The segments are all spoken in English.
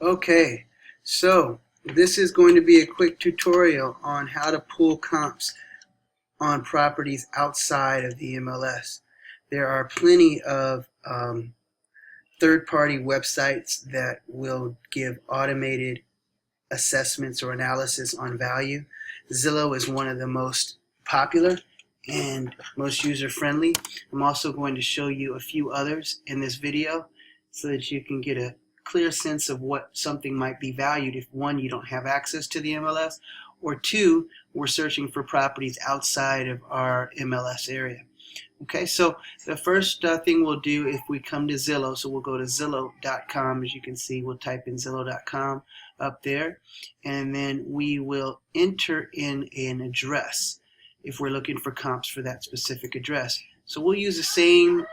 Okay, so this is going to be a quick tutorial on how to pull comps on properties outside of the MLS. There are plenty of third-party websites that will give automated assessments or analysis on value. Zillow is one of the most popular and most user-friendly. I'm also going to show you a few others in this video so that you can get a clear sense of what something might be valued if, one, you don't have access to the MLS, or two, we're searching for properties outside of our MLS area. Okay, so the first thing we'll do if we come to Zillow, so we'll go to Zillow.com. As you can see, we'll type in Zillow.com up there, and then we will enter in an address if we're looking for comps for that specific address. So we'll use the same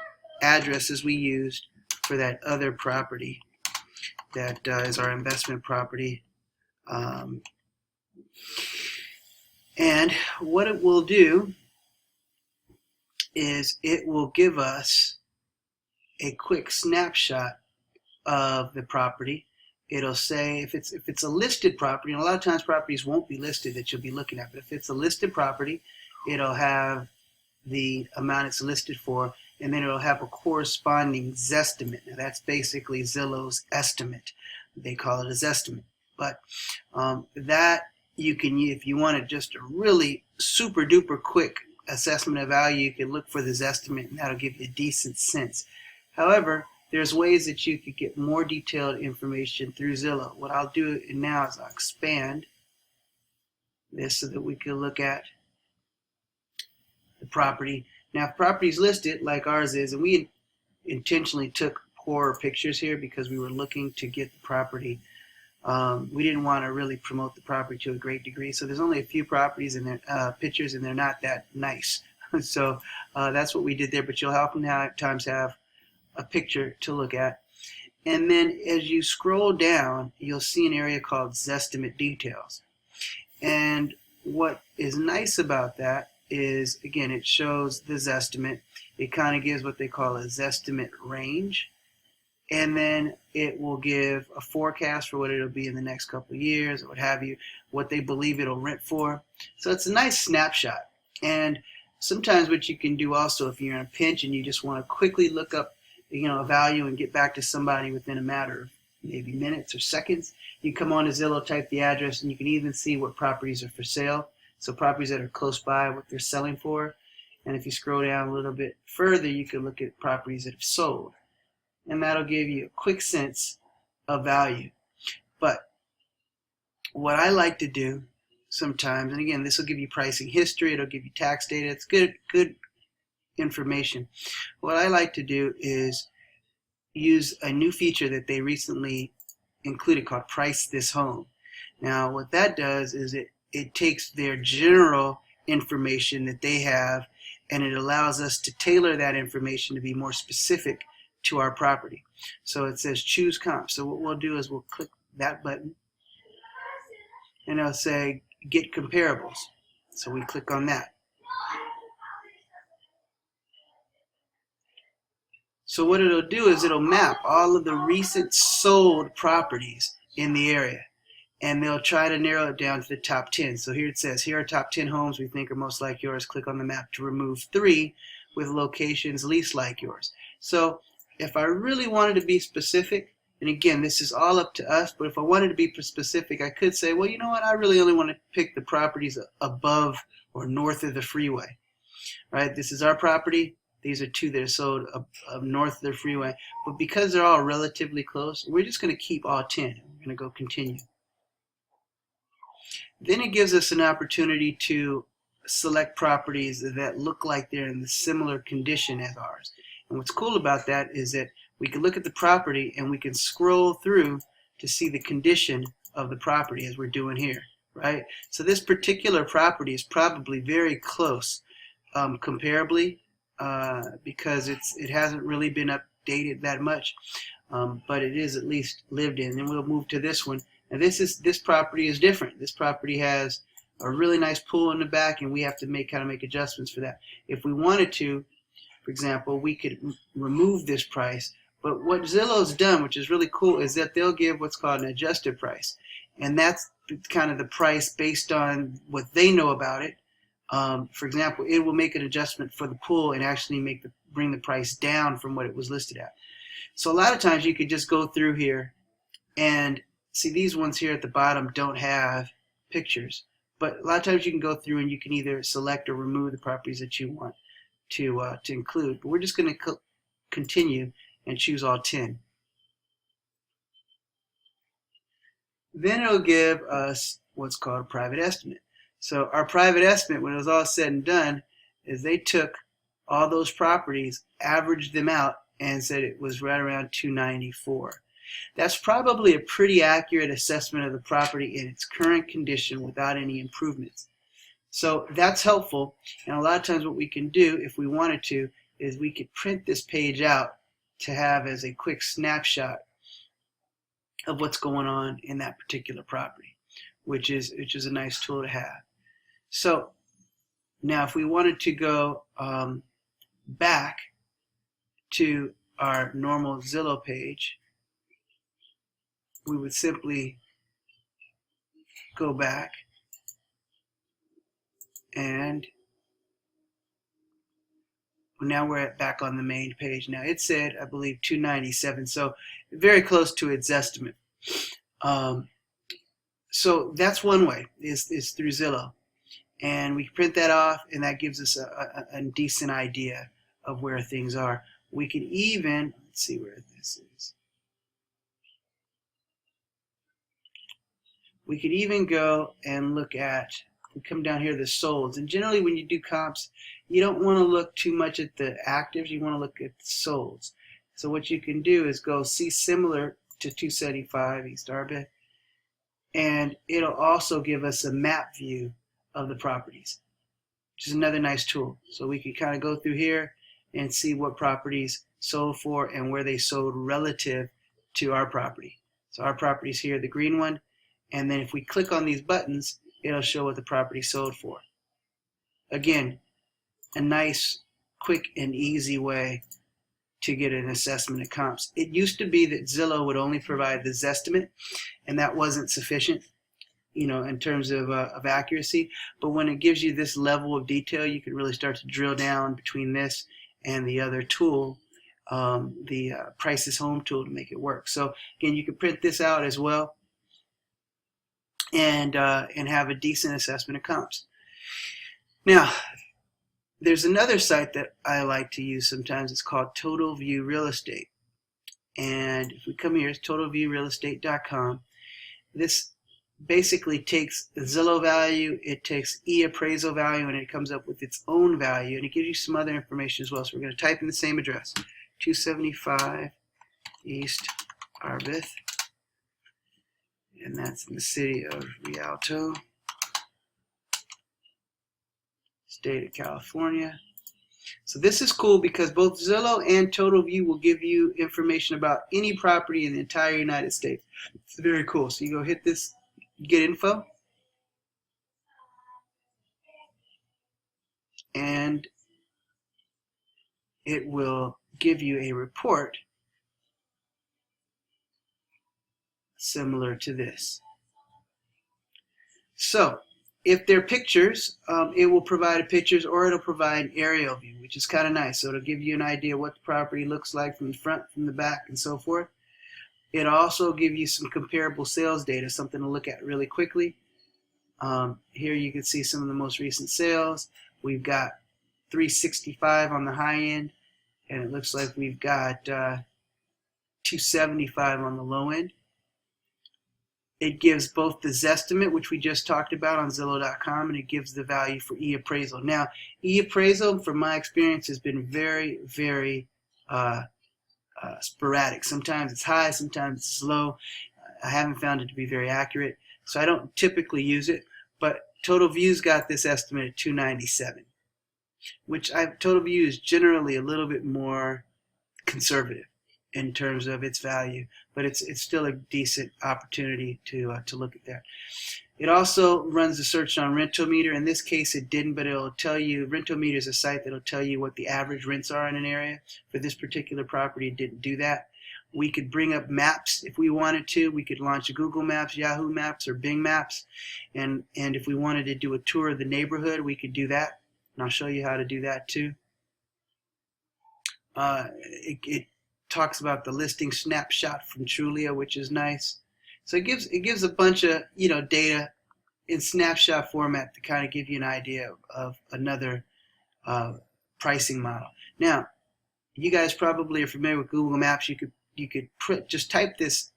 address as we used for that other property that is our investment property. And what it will do is it will give us a quick snapshot of the property. It'll say if it's a listed property, and a lot of times properties won't be listed that you'll be looking at, but if it's a listed property, it'll have the amount it's listed for, and then it'll have a corresponding Zestimate. Now that's basically Zillow's estimate. They call it a Zestimate. But that you can, if you wanted just a really super duper quick assessment of value, you can look for this estimate, and that'll give you a decent sense. However, there's ways that you could get more detailed information through Zillow. What I'll do now is I'll expand this so that we can look at the property. Now, if property is listed like ours is, and we intentionally took poorer pictures here because we were looking to get the property. We didn't want to really promote the property to a great degree, so there's only a few properties in there, pictures, and they're not that nice. So that's what we did there, but you'll oftentimes have a picture to look at. And then as you scroll down, you'll see an area called Zestimate Details. And what is nice about that is, again, it shows the Zestimate. It kind of gives what they call a Zestimate range. And then it will give a forecast for what it'll be in the next couple of years, or what have you, what they believe it'll rent for. So it's a nice snapshot. And sometimes what you can do also, if you're in a pinch and you just want to quickly look up, a value and get back to somebody within a matter of maybe minutes or seconds, you come on to Zillow, type the address, and you can even see what properties are for sale. So properties that are close by, what they're selling for. And if you scroll down a little bit further, you can look at properties that have sold. And that'll give you a quick sense of value. But what I like to do sometimes, and again, this will give you pricing history, it'll give you tax data, it's good information. What I like to do is use a new feature that they recently included called Price This Home. Now what that does is it takes their general information that they have, and it allows us to tailor that information to be more specific to our property. So it says choose comp. So what we'll do is we'll click that button, and it'll say get comparables. So we click on that. So what it'll do is it'll map all of the recent sold properties in the area, and they'll try to narrow it down to the top 10. So here it says, here are top 10 homes we think are most like yours. Click on the map to remove 3 with locations least like yours. So if I really wanted to be specific, and again, this is all up to us, but if I wanted to be specific, I could say, well, you know what, I really only want to pick the properties above or north of the freeway. Right? This is our property. These are 2 that are sold up north of the freeway. But because they're all relatively close, we're just going to keep all 10. We're going to go continue. Then it gives us an opportunity to select properties that look like they're in the similar condition as ours. And what's cool about that is that we can look at the property and we can scroll through to see the condition of the property as we're doing here, right? So this particular property is probably very close comparably because it hasn't really been updated that much, but it is at least lived in. Then we'll move to this one. And this property is different. This property has a really nice pool in the back, and we have to make adjustments for that. If we wanted to, for example, we could remove this price, But what Zillow's done, which is really cool, is that they'll give what's called an adjusted price. And that's kind of the price based on what they know about it. For example, it will make an adjustment for the pool and actually bring the price down from what it was listed at. So a lot of times you could just go through here and see these ones here at the bottom don't have pictures. But a lot of times you can go through and you can either select or remove the properties that you want to include. But we're just going to continue and choose all 10. Then it'll give us what's called a private estimate. So our private estimate, when it was all said and done, is they took all those properties, averaged them out, and said it was right around 294. That's probably a pretty accurate assessment of the property in its current condition without any improvements. So that's helpful, and a lot of times what we can do if we wanted to is we could print this page out to have as a quick snapshot of what's going on in that particular property, which is a nice tool to have. So now if we wanted to go back to our normal Zillow page, we would simply go back and now we're back on the main page. Now it said, I believe, 297, so very close to its estimate. So that's one way, is through Zillow. And we print that off, and that gives us a decent idea of where things are. We can even, let's see where this is. We could even go and look at, we come down here to the solds. And generally when you do comps, you don't want to look too much at the actives, you want to look at the solds. So what you can do is go see similar to 275 East Arbeth, and it'll also give us a map view of the properties, which is another nice tool. So we can kind of go through here and see what properties sold for and where they sold relative to our property. So our property is here, the green one, and then if we click on these buttons, it'll show what the property sold for. Again, a nice, quick, and easy way to get an assessment of comps. It used to be that Zillow would only provide the Zestimate, and that wasn't sufficient, you know, in terms of accuracy. But when it gives you this level of detail, you can really start to drill down between this and the other tool, the Prices Home tool, to make it work. So again, you can print this out as well, and have a decent assessment of comps. Now, there's another site that I like to use sometimes. It's called Total View Real Estate. And if we come here, it's totalviewrealestate.com. This basically takes the Zillow value, it takes e-appraisal value, and it comes up with its own value, and it gives you some other information as well. So we're going to type in the same address, 275 East Arbeth, and that's in the city of Rialto, state of California. So this is cool because both Zillow and Total View will give you information about any property in the entire United States. It's very cool. So you go hit this get info, and it will give you a report similar to this. So if they're pictures, it will provide pictures, or it'll provide an aerial view, which is kind of nice. So it'll give you an idea what the property looks like from the front, from the back, and so forth. It'll also give you some comparable sales data, something to look at really quickly. Here you can see some of the most recent sales. We've got 365 on the high end, and it looks like we've got 275 on the low end. It gives both the Zestimate, which we just talked about on Zillow.com, and it gives the value for e-appraisal. Now, e-appraisal, from my experience, has been very, very sporadic. Sometimes it's high, sometimes it's low. I haven't found it to be very accurate, so I don't typically use it. But Total View's got this estimate at 297, which Total View is generally a little bit more conservative in terms of its value, but it's still a decent opportunity to look at that. It also runs the search on Rentometer. In this case, it didn't, but it'll tell you, Rentometer is a site that'll tell you what the average rents are in an area. For this particular property, it didn't do that. We could bring up maps if we wanted to. We could launch Google Maps, Yahoo Maps, or Bing Maps. And if we wanted to do a tour of the neighborhood, we could do that. And I'll show you how to do that too. It talks about the listing snapshot from Trulia, which is nice. So it gives a bunch of data in snapshot format to kind of give you an idea of another pricing model. Now, you guys probably are familiar with Google Maps. You could just type this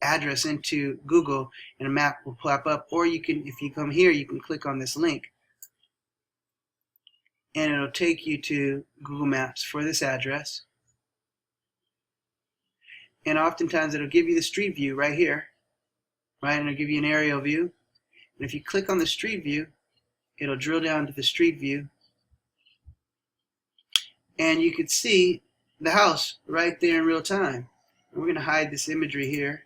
address into Google and a map will pop up, or you can, if you come here, you can click on this link and it'll take you to Google Maps for this address. And oftentimes it'll give you the street view right here, right? And it'll give you an aerial view. And if you click on the street view, it'll drill down to the street view. And you could see the house right there in real time. And we're going to hide this imagery here.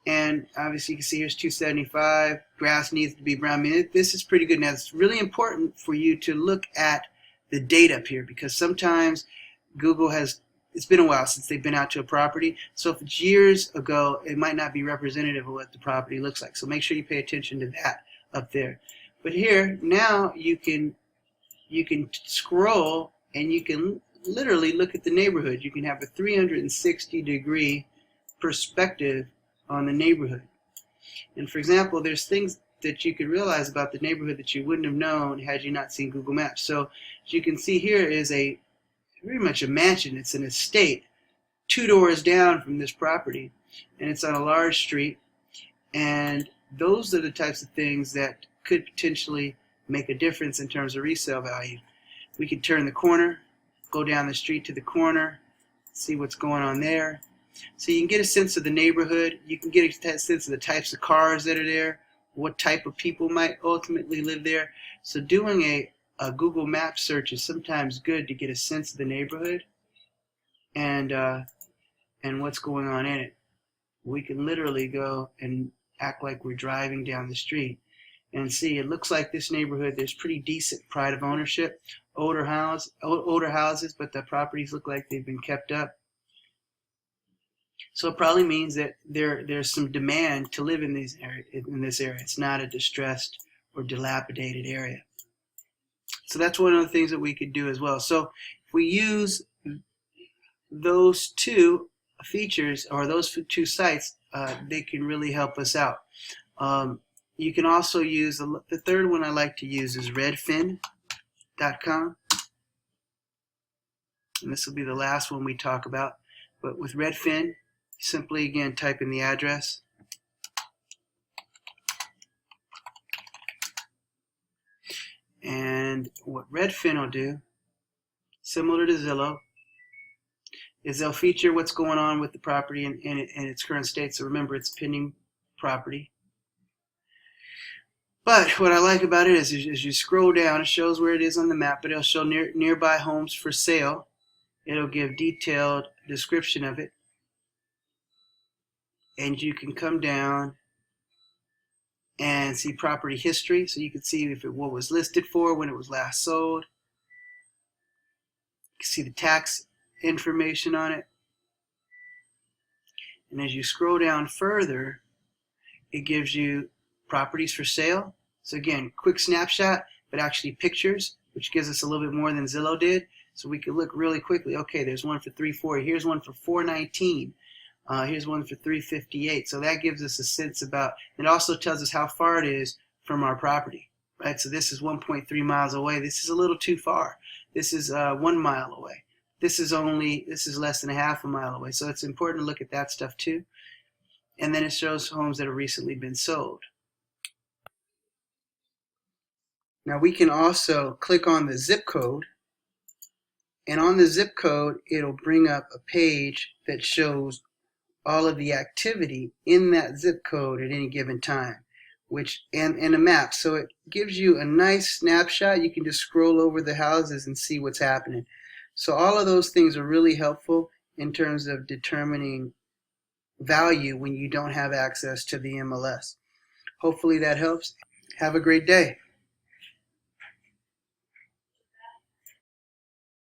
And obviously you can see here's 275. Grass needs to be brown. I mean, this is pretty good. Now it's really important for you to look at the date up here, because sometimes Google it's been a while since they've been out to a property. So if it's years ago, it might not be representative of what the property looks like. So make sure you pay attention to that up there. But here, now you can scroll and you can literally look at the neighborhood. You can have a 360-degree perspective on the neighborhood. And for example, there's things that you could realize about the neighborhood that you wouldn't have known had you not seen Google Maps. So as you can see, here is very much a mansion. It's an estate 2 doors down from this property, and it's on a large street. And those are the types of things that could potentially make a difference in terms of resale value. We could turn the corner, go down the street to the corner, see what's going on there. So you can get a sense of the neighborhood. You can get a sense of the types of cars that are there, what type of people might ultimately live there. So doing a Google Maps search is sometimes good to get a sense of the neighborhood and what's going on in it. We can literally go and act like we're driving down the street and see it looks like this neighborhood, there's pretty decent pride of ownership, older houses, but the properties look like they've been kept up. So it probably means that there's some demand to live in this area. It's not a distressed or dilapidated area. So that's one of the things that we could do as well. So if we use those two features or those two sites, they can really help us out. You can also use the third one I like to use is redfin.com. And this will be the last one we talk about. But with Redfin, simply again type in the address. And what Redfin will do, similar to Zillow, is they'll feature what's going on with the property in its current state. So remember, it's pending property. But what I like about it is as you scroll down, it shows where it is on the map, but it'll show nearby homes for sale. It'll give detailed description of it. And you can come down and see property history, so you can see if what was listed for, when it was last sold. You can see the tax information on it. And as you scroll down further, it gives you properties for sale. So again, quick snapshot, but actually pictures, which gives us a little bit more than Zillow did. So we can look really quickly. Okay, there's one for $340. Here's one for $419. Here's one for $358. So that gives us a sense about. It also tells us how far it is from our property, right? So this is 1.3 miles away. This is a little too far. This is 1 mile away. This is less than a half a mile away. So it's important to look at that stuff too. And then it shows homes that have recently been sold. Now we can also click on the zip code, and on the zip code it'll bring up a page that shows all of the activity in that zip code at any given time, and a map. So it gives you a nice snapshot. You can just scroll over the houses and see what's happening. So all of those things are really helpful in terms of determining value when you don't have access to the MLS. Hopefully that helps. Have a great day.